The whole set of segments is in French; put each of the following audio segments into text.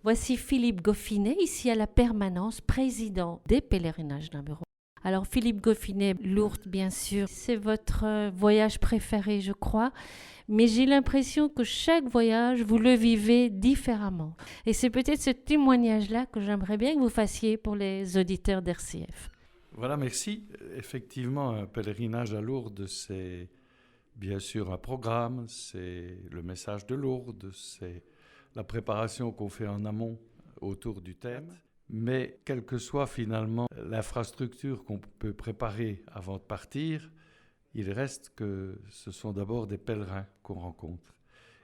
Voici Philippe Goffinet, ici à la permanence, président des pèlerinages d'Amuros. Alors Philippe Goffinet, Lourdes bien sûr, c'est votre voyage préféré je crois, mais j'ai l'impression que chaque voyage, vous le vivez différemment. Et c'est peut-être ce témoignage-là que j'aimerais bien que vous fassiez pour les auditeurs d'RCF. Voilà, merci. Effectivement, un pèlerinage à Lourdes, c'est bien sûr un programme, c'est le message de Lourdes, c'est la préparation qu'on fait en amont autour du thème. Mais quelle que soit finalement l'infrastructure qu'on peut préparer avant de partir, il reste que ce sont d'abord des pèlerins qu'on rencontre.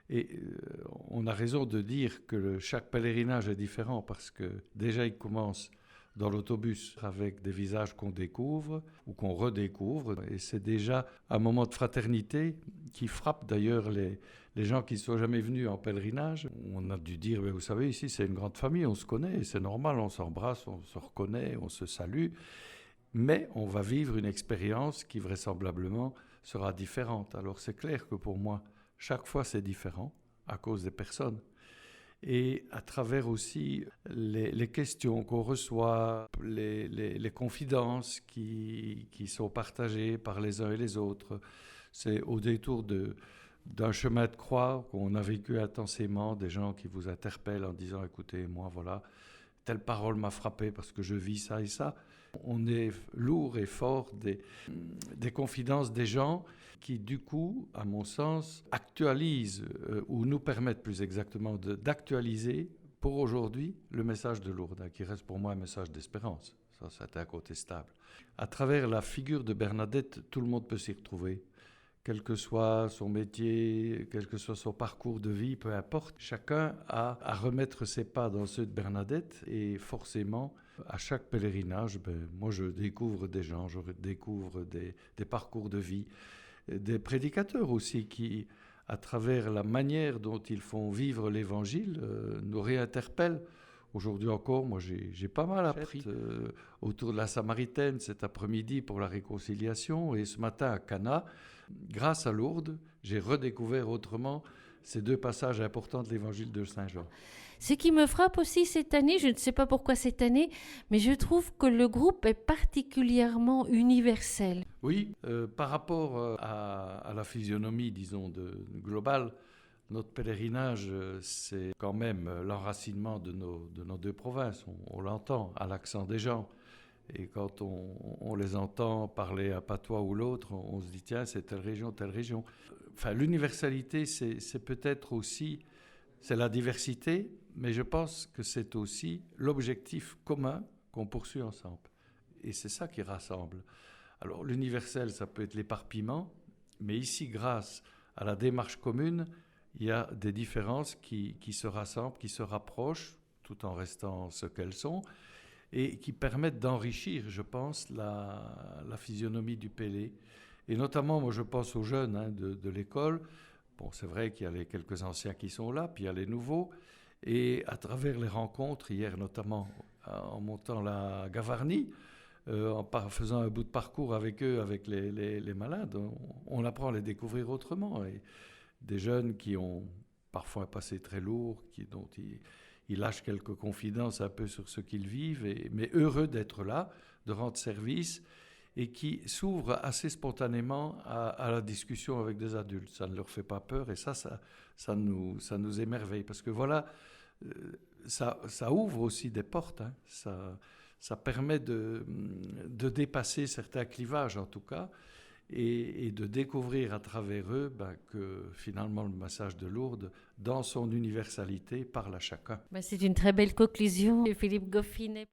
Et on a raison de dire que chaque pèlerinage est différent parce que déjà il commence dans l'autobus avec des visages qu'on découvre ou qu'on redécouvre. Et c'est déjà un moment de fraternité qui frappe d'ailleurs les gens qui ne sont jamais venus en pèlerinage. On a dû dire, mais vous savez, ici c'est une grande famille, on se connaît, c'est normal, on s'embrasse, on se reconnaît, on se salue. Mais on va vivre une expérience qui vraisemblablement sera différente. Alors c'est clair que pour moi, chaque fois c'est différent à cause des personnes. Et à travers aussi les questions qu'on reçoit, les confidences qui sont partagées par les uns et les autres. C'est au détour d'un chemin de croix qu'on a vécu intensément, des gens qui vous interpellent en disant « Écoutez, moi, voilà, telle parole m'a frappé parce que je vis ça et ça ». On est lourd et fort des confidences des gens qui, du coup, à mon sens, actualisent ou nous permettent plus exactement d'actualiser pour aujourd'hui le message de Lourdes, qui reste pour moi un message d'espérance. Ça, c'est incontestable. À travers la figure de Bernadette, tout le monde peut s'y retrouver. Quel que soit son métier, quel que soit son parcours de vie, peu importe, chacun a à remettre ses pas dans ceux de Bernadette et forcément, à chaque pèlerinage, moi je découvre des gens, je découvre des parcours de vie, des prédicateurs aussi qui, à travers la manière dont ils font vivre l'Évangile, nous réinterpellent. Aujourd'hui encore, moi j'ai pas mal appris autour de la Samaritaine cet après-midi pour la réconciliation et ce matin à Cana, grâce à Lourdes, j'ai redécouvert autrement ces deux passages importants de l'Évangile de Saint Jean. Ce qui me frappe aussi cette année, je ne sais pas pourquoi cette année, mais je trouve que le groupe est particulièrement universel. Oui, par rapport à la physionomie, disons, globale, notre pèlerinage, c'est quand même l'enracinement de nos deux provinces. On l'entend à l'accent des gens. Et quand on les entend parler un patois ou l'autre, on se dit tiens, c'est telle région, telle région. Enfin, l'universalité, c'est peut-être aussi, c'est la diversité, mais je pense que c'est aussi l'objectif commun qu'on poursuit ensemble. Et c'est ça qui rassemble. Alors l'universel, ça peut être l'éparpillement, mais ici, grâce à la démarche commune, il y a des différences qui se rassemblent, qui se rapprochent, tout en restant ce qu'elles sont, et qui permettent d'enrichir, je pense, la physionomie du Pélé. Et notamment, moi, je pense aux jeunes de l'école. Bon, c'est vrai qu'il y a les quelques anciens qui sont là, puis il y a les nouveaux. Et à travers les rencontres, hier notamment, en montant la Gavarnie, en faisant un bout de parcours avec eux, avec les malades, on apprend à les découvrir autrement. Et des jeunes qui ont parfois un passé très lourd, dont ils lâchent quelques confidences un peu sur ce qu'ils vivent, mais heureux d'être là, de rendre service, et qui s'ouvrent assez spontanément à la discussion avec des adultes. Ça ne leur fait pas peur, et ça nous émerveille, parce que voilà, ça ouvre aussi des portes, hein. Ça permet de dépasser certains clivages, en tout cas, et de découvrir à travers eux que finalement le message de Lourdes, dans son universalité, parle à chacun. C'est une très belle conclusion, Philippe Goffinet.